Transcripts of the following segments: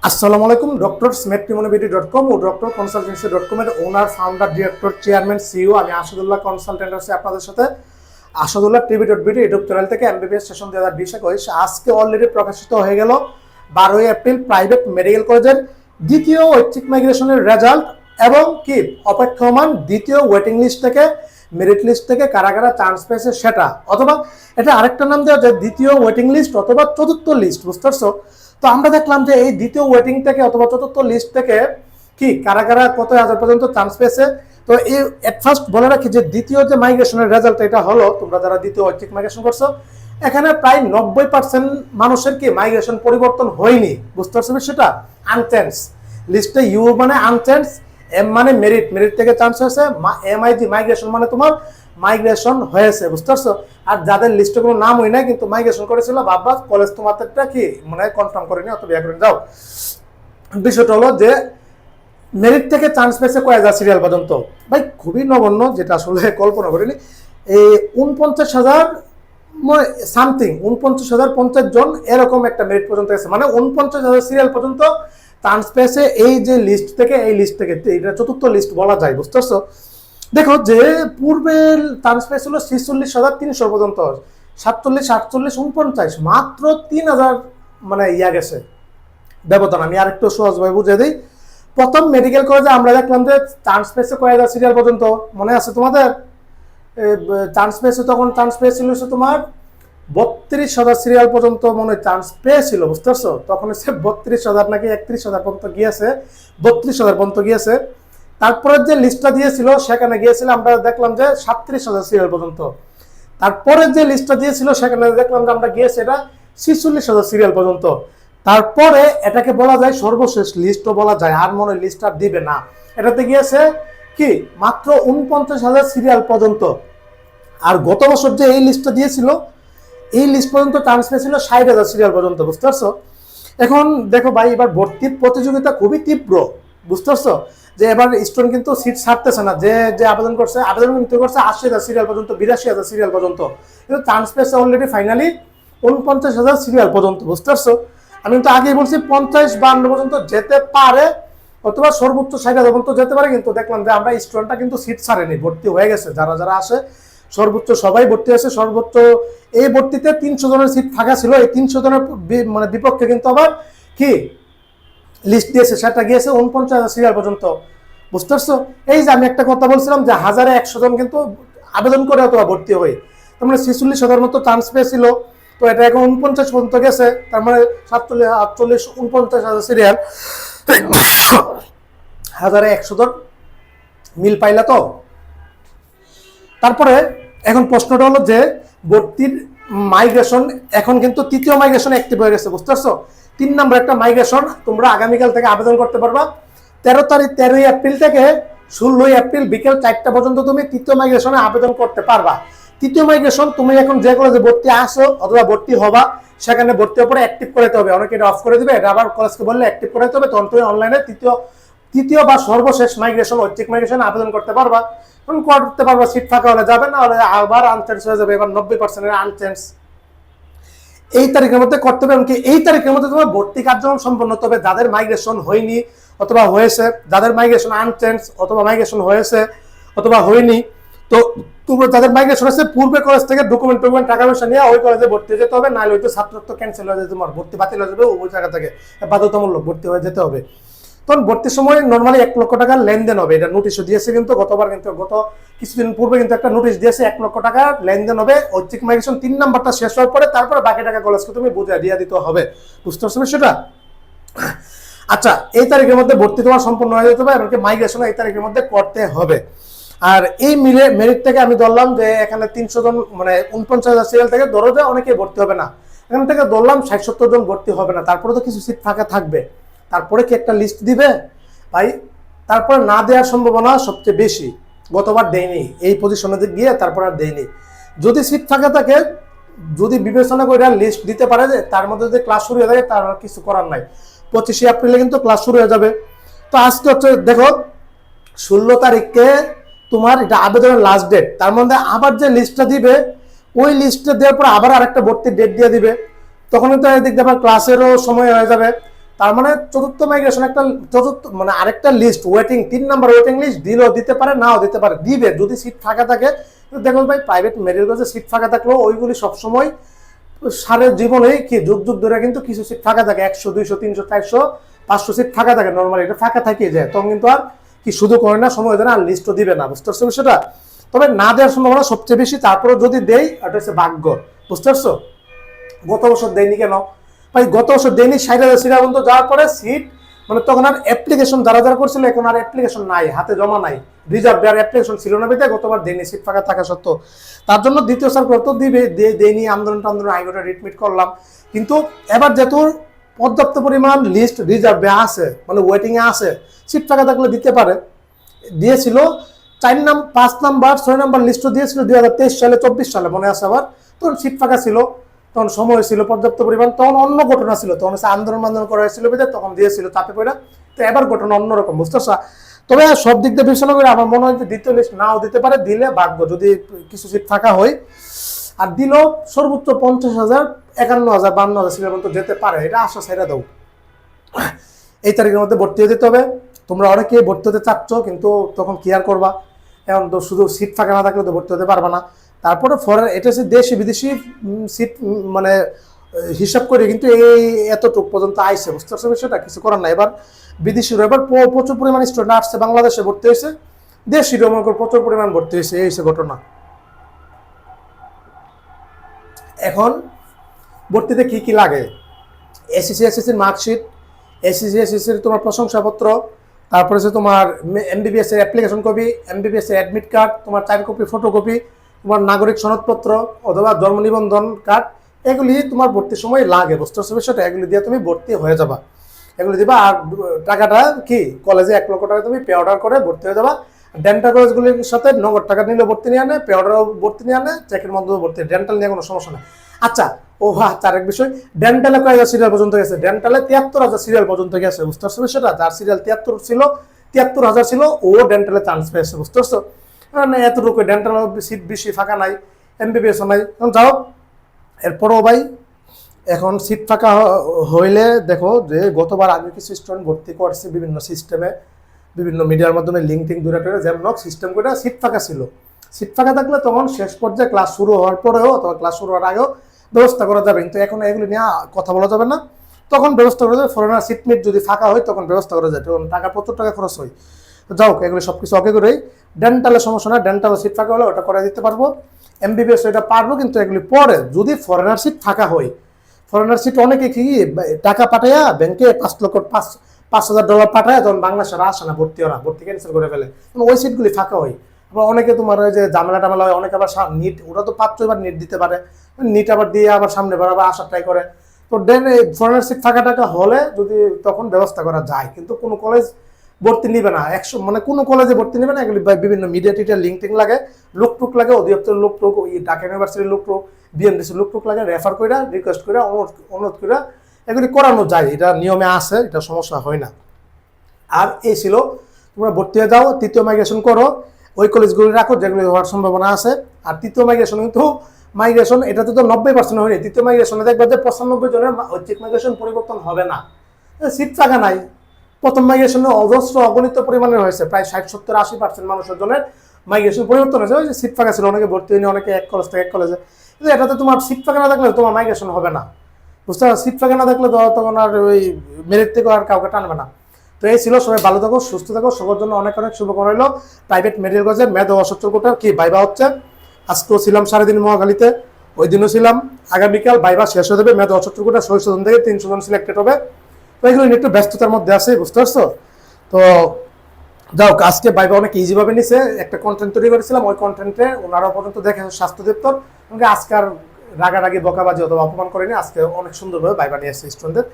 আসসালামু আলাইকুম। ডক্টরসমেট্রিমোনোবিডি.com ও ডক্টরকনসালটেন্সি.com এর ওনার, ফাউন্ডার, ডিরেক্টর, চেয়ারম্যান, সিইও আমি আসাদুল্লাহ কনসালটেন্ট আছি আপনাদের সাথে। আসাদুল্লাহ টিভি.বিডি ইউটিউব চ্যানেল থেকে এমবিবিএস সেশন 2020 আজকে অলরেডি প্রকাশিত হয়ে গেল 12 এপ্রিল প্রাইভেট মেডিকেল কলেজের দ্বিতীয় ঐচ্ছিক মাইগ্রেশনের রেজাল্ট এবং কি অপেক্ষমান দ্বিতীয় ওয়েটিং লিস্ট থেকে মেরিট লিস্ট থেকে কারা কারা চান্স পেয়েছে সেটা, অথবা এটা আরেকটা নাম দেওয়া যায় দ্বিতীয় ওয়েটিং লিস্ট অথবা চতুর্থ লিস্ট, বুঝতে পারছো? তো আমরা দেখলাম যে এই দ্বিতীয় ওয়েটিং থেকে অথবা চতুর্থ লিস্ট থেকে কি কারা কারা কত হাজার পর্যন্ত চান্স পেয়েছে। তো এই এট ফার্স্ট বলে রাখি যে দ্বিতীয় যে মাইগ্রেশনের রেজাল্ট এটা হলো, তোমরা যারা দ্বিতীয় ঐচ্ছিক মাইগ্রেশন করছো এখানে প্রায় 90% মানুষের কি মাইগ্রেশন পরিবর্তন হয়নি, বুঝতে পারছো সেটা? আনচান্স লিস্টে ইউ মানে আনচান্স, এম মানে মেরিট, মেরিট থেকে চান্স হয়েছে, এমআইজি মাইগ্রেশন মানে তোমার মাইগ্রেশন হয়েছে, বুঝতে পারছো? আর যাদের লিস্টে কোনো নাম হয় না কিন্তু মাইগ্রেশন করেছিল বাবা কলেজ তোমাদেরটা কি মানে কনফার্ম করেনি, অত বিয়ে করে যাও। বিষয়টা হলো যে মেরিট থেকে চান্স পেয়েছে কয় হাজার সিরিয়াল পর্যন্ত, ভাই খুবই নগণ্য, যেটা আসলে কল্পনা করিনি। এই 49,000 সামথিং 49,050 জন এরকম একটা মেরিট পর্যন্ত গেছে, মানে 49,000 সিরিয়াল পর্যন্ত চান্স পেয়েছে এই যে লিস্ট থেকে, এই লিস্ট থেকে এটা চতুর্থ লিস্ট বলা যায়, বুঝতে পারছো? দেখো যে পূর্বে চান্স পেয়েছিল 46,300 পর্যন্ত, 47, 48, 49, মাত্র 3,000 মানে ইয়া গেছে ব্যবধান। আমি আর একটু সহজভাবে বুঝিয়ে দিই। প্রথম মেডিকেল কলেজে আমরা দেখলাম যে চান্স পেয়েছে কয় হাজার সিরিয়াল পর্যন্ত, মনে আছে তোমাদের? চান্স পেয়েছে তখন চান্স পেয়েছিল তোমার 32,000 সিরিয়াল পর্যন্ত মনে হয় চান্স পেয়েছিল, বুঝতে পারছো? তখন হচ্ছে 32,000 নাকি 31,000 পর্যন্ত গিয়েছে, 32,000 পর্যন্ত গিয়েছে। তারপরে যে লিস্টটা দিয়েছিল সেখানে গিয়েছিল আমরা দেখলাম যে 37,000 সিরিয়াল পর্যন্ত। তারপরে যে লিস্টটা দিয়েছিল সেখানে দেখলাম যে আমরা গিয়েছি এটা 46,000 সিরিয়াল পর্যন্ত। তারপরে এটাকে বলা যায় সর্বশেষ লিস্টও বলা যায়, আর মনে হয় লিস্টটা দিবে না। এটাতে গিয়েছে কি মাত্র 49,000 সিরিয়াল পর্যন্ত। আর গত বছর যে এই লিস্টটা দিয়েছিল এই লিস্ট পর্যন্ত চান্স পেয়েছিল 60,000 সিরিয়াল পর্যন্ত, বুঝতে পারছো? এখন দেখো ভাই, এবার ভর্তির প্রতিযোগিতা খুবই তীব্র, বুঝতে পারছো? যে এবার স্টুডেন্ট কিন্তু সিট ছাড়তেছে না, যে যে আবেদন করছে 80,000 সিরিয়াল পর্যন্ত, 82,000 সিরিয়াল পর্যন্ত, কিন্তু চান্স পেয়েছে অলরেডি ফাইনালি 49,000 সিরিয়াল পর্যন্ত, বুঝতে পারছো? আমি কিন্তু আগেই বলছি 50-52 পর্যন্ত যেতে পারে, অথবা সর্বোচ্চ 60,000 পর্যন্ত যেতে পারে। কিন্তু দেখলাম যে আমরা স্টুডেন্টটা কিন্তু সিট ছাড়েনি, ভর্তি হয়ে গেছে, যারা যারা আসে সর্বোচ্চ সবাই ভর্তি হয়েছে। সর্বোচ্চ এই ভর্তিতে 300 জনের সিট ফাঁকা ছিল, এই 300 জনের মানে বিপক্ষে কিন্তু আবার কি লিস্ট দিয়েছে, সেটা গিয়েছে 49,000 সিরিয়াল পর্যন্ত, বুঝতে পারছো? এই যে আমি একটা কথা বলছিলাম যে 1,100 জন কিন্তু আবেদন করে অথবা ভর্তি হয়ে, তার মানে 46,000 মতো চান্স পেয়েছিল। তো এটা এখন 49 পর্যন্ত গেছে, তার মানে 47, 48, 49,000 সিরিয়াল, 1,100 জন মিল পাইলা তো। তারপরে এখন প্রশ্নটা হলো যে ভর্তির মাইগ্রেশন এখন কিন্তু তৃতীয় মাইগ্রেশন অ্যাক্টিভ হয়ে গেছে, বুঝতে পারছো? 3 নম্বর একটা মাইগ্রেশন তোমরা আগামীকাল থেকে আবেদন করতে পারবা। 13 এপ্রিল থেকে 16 এপ্রিল বিকেল 4টা পর্যন্ত তুমি তৃতীয় মাইগ্রেশনে আবেদন করতে পারবা। তৃতীয় মাইগ্রেশন তুমি এখন যে কলেজে ভর্তি আসো অথবা ভর্তি হবা সেখানে ভর্তি হওয়ার পরে অ্যাক্টিভ করাতে হবে, অনেকে এটা অফ করে দিবে, এটা আবার কলেজকে বললে অ্যাক্টিভ করাতে হবে, তখন তুমি অনলাইনে তৃতীয় বা সর্বশেষ মাইগ্রেশন ঐচ্ছিক মাইগ্রেশন আবেদন করতে পারবা। করতে পারবা, সিট ফাঁকা হলে যাবে না, হলে আবার আনচান্স হয়ে যাবে, এবার 90% আনচান্স। এই তারিখের মধ্যে করতে হবে, এমনকি এই তারিখের মধ্যে তোমার ভর্তি কার্যক্রম সম্পন্ন হতে হবে। যাদের মাইগ্রেশন হয়নি অথবা হয়েছে, যাদের মাইগ্রেশন আনচান্স অথবা মাইগ্রেশন হয়েছে অথবা হয়নি, তো তোমরা যাদের মাইগ্রেশন হয়েছে পূর্বে কলেজ থেকে ডকুমেন্ট টাকা পয়সা নিয়ে ওই কলেজে ভর্তি যেতে হবে, নাহলে হয়তো ছাত্রত্ব ক্যান্সেল হয়ে যাবে, তোমার ভর্তি বাতিল হয়ে যাবে, ওই জায়গা থেকে বাধ্যতামূলক ভর্তি হয়ে যেতে হবে। তখন ভর্তির সময় নর্মালি 1 লক্ষ টাকার লেনদেন হবে, এটা নোটিশও দিয়েছে কিন্তু গতবার, কিন্তু গত কিছুদিন পূর্বে কিন্তু একটা নোটিশ দিয়েছে 1 লক্ষ টাকার লেনদেন হবে ঐচ্ছিক মাইগ্রেশন 3 নাম্বারটা শেষ হওয়ার পরে, তারপরে বাকি টাকা কলেজকে তুমি বুঝিয়ে দিয়ে দিতে হবে, বুঝতে পারছো সেটা? আচ্ছা, এই তারিখের মধ্যে ভর্তি তোমার সম্পূর্ণ হয়ে যেতে হবে, এমনকি মাইগ্রেশন এই তারিখের মধ্যে করতে হবে। আর এই মেরিট থেকে আমি ধরলাম যে এখানে 300 জন মানে 49,000 সিরিয়াল থেকে ধরো যে অনেকেই ভর্তি হবে না, এখান থেকে ধরলাম 60-70 জন ভর্তি হবে না, তারপরে তো কিছু সিট ফাঁকা থাকবে। তারপরে কি একটা লিস্ট দিবে ভাই? তারপরে না দেওয়ার সম্ভাবনা সবচেয়ে বেশি, গতবার দেয়নি এই পজিশনে গিয়ে, তারপর আর দেয়নি। যদি সিট ফাঁকা থাকে, যদি বিবেচনা করে লিস্ট দিতে পারে যে তার মধ্যে যদি ক্লাস শুরু হয়ে থাকে, তার কিছু করার নাই। 25 এপ্রিলে কিন্তু ক্লাস শুরু হয়ে যাবে। তো আজকে হচ্ছে দেখো 16 তারিখে তোমার এটা আবেদনের লাস্ট ডেট, তার মধ্যে আবার যে লিস্টটা দিবে ওই লিস্টটা দেওয়ার পর আবার আরেকটা ভর্তির ডেট দিয়ে দিবে, তখন তো এদিক দিয়ে আবার ক্লাসেরও সময় হয়ে যাবে। তার মানে চতুর্থ মাইগ্রেশন একটা চতুর্থ মানে আরেকটা list waiting 3 number waiting list দিলেও দিতে পারে, নাও দিতে পারে, দিবে যদি সিট ফাঁকা থাকে। কিন্তু দেখো ভাই প্রাইভেট মেডিকেল কলেজে সিট ফাঁকা থাকলেও ওইগুলি সবসময় সারা জীবনে কি যুগ যুগ ধরে কিন্তু কিছু সিট ফাঁকা থাকে, 100 200 300 400 500 সিট ফাঁকা থাকে নর্মালি, এটা ফাঁকা থাকিয়ে যায়, তখন কিন্তু আর কি শুধু করে না সময় দেয় না, আর লিস্টও দিবে না, বুঝতে পারছো বিষয়টা। তবে না দেওয়ার সম্ভাবনা সবচেয়ে বেশি, তারপরে যদি দেই এটা হচ্ছে ভাগ্য, বুঝতে পারছো। গত বছর দেয়নি কেন ভাই, গত বছর দেয়নি 60,000 সিট পর্যন্ত যাওয়ার পরে সিট মানে তখন আর অ্যাপ্লিকেশন যারা যারা করছিল এখন আর অ্যাপ্লিকেশন নাই, হাতে জমা নাই, রিজার্ভ দেওয়ার অ্যাপ্লিকেশন ছিল না বেঁধে গতবার দেয়নি সিট ফাঁকা থাকা সত্ত্বেও। তার জন্য দ্বিতীয় সার্কুলার তো দিবে, দেয়নি, আন্দোলন হাইকোর্টে রিটমিট করলাম। কিন্তু এবার যেহেতু পর্যাপ্ত পরিমাণ লিস্ট রিজার্ভে আছে মানে ওয়েটিং এ আছে, সিট ফাঁকা থাকলে দিতে পারে, দিয়েছিল 5 নাম্বার 6 নাম্বার লিস্টও দিয়েছিল 2023 সালে 24 সালে মনে আছে আবার, তখন সিট ফাঁকা ছিল, তখন সময় ছিল পর্যাপ্ত পরিমাণ, তখন অন্য ঘটনা ছিল, তখন হচ্ছে আন্দোলন করা হয়েছিল বেঁধে তখন দিয়েছিল চাপে পড়া। তো এবার ঘটনা অন্যরকম, বুঝতে পারছো। তবে সব দিক দিয়ে বিবেচনা করে আমার মনে হয় যে দ্বিতীয় লিস্ট নাও দিতে পারে, দিলে ভাগ্য যদি কিছু সিট ফাঁকা হয়, আর দিলেও সর্বোচ্চ 50,000 51,000 52,000 সিটের মতো যেতে পারে, এটা আশা ছেড়ে দাও। এই তারিখের মধ্যে ভর্তি হয়ে যেতে হবে। তোমরা অনেকে ভর্তি হতে চাচ্ছ কিন্তু তখন কি আর করবা, এখন তো শুধু সিট ফাঁকা না থাকলে তো ভর্তি হতে পারবা না। তারপরে ফরেন এটা হচ্ছে দেশি বিদেশি সিট মানে হিসাব করে কিন্তু এই এতটুকু পর্যন্ত আইসে, বুঝতে পারছো বিষয়টা, কিছু করার না। এবার বিদেশিরা এবার প্রচুর পরিমাণ স্টুডেন্ট আসছে, বাংলাদেশে ভর্তি হয়েছে, দেশিরও মনে করো প্রচুর পরিমাণ ভর্তি হয়েছে, এই হচ্ছে ঘটনা। এখন ভর্তিতে কি কি লাগে, এসএসসি এসএসসির মার্কশিট, এসএসসি এসএসসির তোমার প্রশংসাপত্র, তারপরে হচ্ছে তোমার এমবিবিএস এর অ্যাপ্লিকেশন কপি, এমবিবিএস এর অ্যাডমিট কার্ড, তোমার 4 কপি ফটোকপি, তোমার নাগরিক সনদপত্র অথবা জন্ম নিবন্ধন কার্ড, এগুলি তোমার ভর্তির সময় লাগে, বুঝতে পারছো বিষয়টা। এগুলি দিয়ে তুমি ভর্তি হয়ে যাবা, এগুলি দিবা। আর টাকাটা কি কলেজে 1 লক্ষ টাকা তুমি পে অর্ডার করে ভর্তি হয়ে যাবা। ডেন্টাল কলেজগুলির সাথে নগদ টাকা নিলে ভর্তি নিয়ে আনে, পে অর্ডারও ভর্তি নিয়ে আনে, চেকের মাধ্যমে ভর্তি, ডেন্টাল নিয়ে কোনো সমস্যা নেই। আচ্ছা ও হ্যাঁ, তার এক বিষয়, ডেন্টালে কয় হাজার সিরিয়াল পর্যন্ত গেছে, ডেন্টালে 73,000 সিরিয়াল পর্যন্ত গেছে, বুঝতে পারছো বিষয়টা। যার সিরিয়াল 73 ছিল 73,000 ছিল, ও ডেন্টালে চান্স পেয়েছে, বুঝতে পারছো। মানে এতটুকু ডেন্টাল সিট বেশি ফাঁকা নাই, এমবিবিএস নাই, এখন যাও। এরপরও ভাই এখন সিট ফাঁকা হইলে দেখো যে গতবার আমি কিছু স্টুডেন্ট ভর্তি করছি বিভিন্ন সিস্টেমে, বিভিন্ন মিডিয়ার মাধ্যমে লিঙ্ক টিঙ্ক দূরে টুরে যেমন সিস্টেম করে সিট ফাঁকা ছিল। সিট ফাঁকা থাকলে তখন শেষ পর্যায়ে ক্লাস শুরু হওয়ার পরেও অথবা ক্লাস শুরু হওয়ার আগেও ব্যবস্থা করা যাবে, কিন্তু এখন এগুলি নিয়ে কথা বলা যাবে না। তখন ব্যবস্থা করা যাবে, ফরেনার সিট মিট যদি ফাঁকা হয় তখন ব্যবস্থা করা যায়, তখন টাকা প্রচুর টাকা খরচ হয়। যাও এগুলো সব কিছু ওকে করেই, ডেন্টালের সমস্যা না, ডেন্টালে সিট ফাঁকা হলে ওটা করে দিতে পারবো, এমবিবিএস ওইটা পারবো। কিন্তু এগুলি পরে যদি ফরেনার সিট ফাঁকা হয়, ফরেনার সিট অনেকে কি টাকা পাঠাইয়া ব্যাংকে $5,000 পাঠায়, তখন বাংলাদেশের আসে না, ভর্তি ক্যান্সেল করে ফেলে, ওই সিটগুলি ফাঁকা হয়। আবার অনেকে তোমার ওই যে ঝামেলা টামেলা হয়, অনেকে আবার নিট, ওরা তো 5-6 বার নিট দিতে পারে, নিট আবার দিয়ে আবার সামনে বার আবার আসার ট্রাই করে। তো ফরেনার সিট ফাঁকা টাকা হলে যদি তখন ব্যবস্থা করা যায়, কিন্তু কোনো কলেজ ভর্তি নিবে না, মানে কোনো কলেজে ভর্তি নিবে না, এগুলি বিভিন্ন মিডিয়া টিডিয়া লিঙ্ক টিঙ্ক লাগে, লোকটুক লাগে, অধিদপ্তরের লোকটুক, ঢাকা ইউনিভার্সিটির লোকটুক, বিএমডিসির লোকটুক লাগে, রেফার করে রিকোয়েস্ট করে অনুরোধ করে এগুলি করানো যায়, এটা নিয়মে আছে, এটা সমস্যা হয় না। আর এই ছিল, তোমরা ভর্তি হয়ে যাও, তৃতীয় মাইগ্রেশন করো, ওই কলেজগুলি রাখো যেগুলি হওয়ার সম্ভাবনা আছে। আর তৃতীয় মাইগ্রেশন কিন্তু মাইগ্রেশন এটাতে তো 90% হয়নি, তৃতীয় মাইগ্রেশনে দেখবে যে 95 জনের ঐচ্ছিক মাইগ্রেশন পরিবর্তন হবে না, সিট ফাঁকা নাই। প্রথম মাইগ্রেশনে অজস্র অগণিত পরিমাণে হয়েছে, প্রায় 60-70-80% মানুষের জন্য মাইগ্রেশন পরিবর্তন হয়েছে, ওই যে সিট ফাঁকা ছিল, অনেকে ভর্তি হয়নি, অনেকে এক কলেজ থেকে এক কলেজে। কিন্তু এটাতে তোমার সিট ফাঁকা না থাকলে তোমার মাইগ্রেশন হবে না, বুঝতে পারছো। সিট ফাঁকা না থাকলে তখন আর ওই মেরিট থেকে আর কাউকে টানবে না। তো এই ছিল, সবাই ভালো থাকো, সুস্থ থাকো, সবার জন্য অনেক অনেক শুভকামনা রইল। প্রাইভেট মেডিকেল কলেজের মেধা অসচ্ছল কোটার কি ভাইবা হচ্ছে, আজকেও ছিলাম 3.5 মহাখালীতে, ওই দিনও ছিলাম, আগামীকাল ভাইবা শেষ হয়ে যাবে, মেধা অসচ্ছল কোটা 600 জন থেকে 300 জন সিলেক্টেড হবে। তো এগুলো একটু ব্যস্ততার মধ্যে আছে, বুঝতে পারছো। তো যাও, আজকে ভাইবা অনেক ইজিভাবে নিছে, একটা কন্টেন্ট তৈরি করেছিলাম, ওই কন্টেন্টে ওনারা পর্যন্ত দেখে স্বাস্থ্য দপ্তর, আজকে আর রাগারাগি বকাবাজি অথবা অপমান করেনি, আজকে অনেক সুন্দরভাবে ভাইবা নিয়ে এসেছে স্টুডেন্টদের।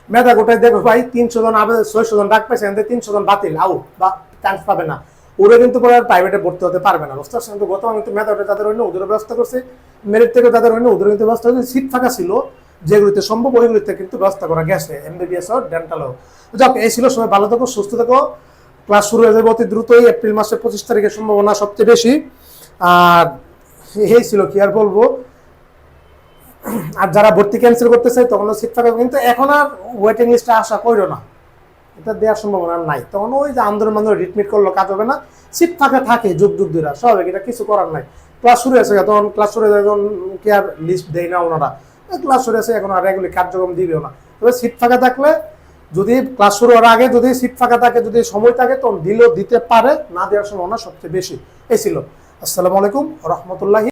মেধা গোটায় দেখো ভাই 300 জন 600 জন ডাক পাইছে, 300 জন বাতিল, আউট বা চান্স পাবে না, ওরা কিন্তু পরে আর প্রাইভেটে ভর্তি হতে পারবে না, বুঝতে পারছেন। কিন্তু গত আমি তো মেধা যাদের হয়নি ওদেরও ব্যবস্থা করছি, মেরিট থেকে যাদের হয়নি ওদেরও কিন্তু ব্যবস্থা করছি, সিট ফাঁকা ছিল যেগুলিতে সম্ভব ওইগুলিতে কিন্তু ব্যবস্থা করা গেছে, এমবিবিএস হোক ডেন্টাল হোক। যাক, এই ছিল, সবাই ভালো থাকো, সুস্থ থাকো। ক্লাস শুরু হয়ে যাবে অতি দ্রুতই, এপ্রিল মাসের 25 তারিখের সম্ভাবনা সবচেয়ে বেশি। আর এই ছিল, কি আর বলবো, আর যারা ভর্তি ক্যান্সেল করতে চায় তখন সিট ফাঁকা, কিন্তু এখন আর ওয়েটিং লিস্টে আশা করো না, এটা দেওয়ার সম্ভাবনা নাই। তখন ওই যে আন্দোলন রিটমিট করলো কাজ হবে না, সিট ফাঁকা থাকে যুগ যুগ ধরে, স্বাভাবিক, এটা কিছু করার নাই। ক্লাস শুরু হয়েছে, তখন ক্লাস শুরু হয়ে তখন কি আর লিস্ট দেয় না ওনারা, ক্লাস শুরু হয়েছে এখন আর রেগুলার কার্যক্রম দিবেও না। তবে সিট ফাঁকা থাকলে, যদি ক্লাস শুরু হওয়ার আগে যদি সিট ফাঁকা থাকে, যদি সময় থাকে, তখন দিলেও দিতে পারে, না দেওয়ার সম্ভাবনা সবচেয়ে বেশি। এই ছিল। আসসালামু আলাইকুম রহমতুল্লাহি।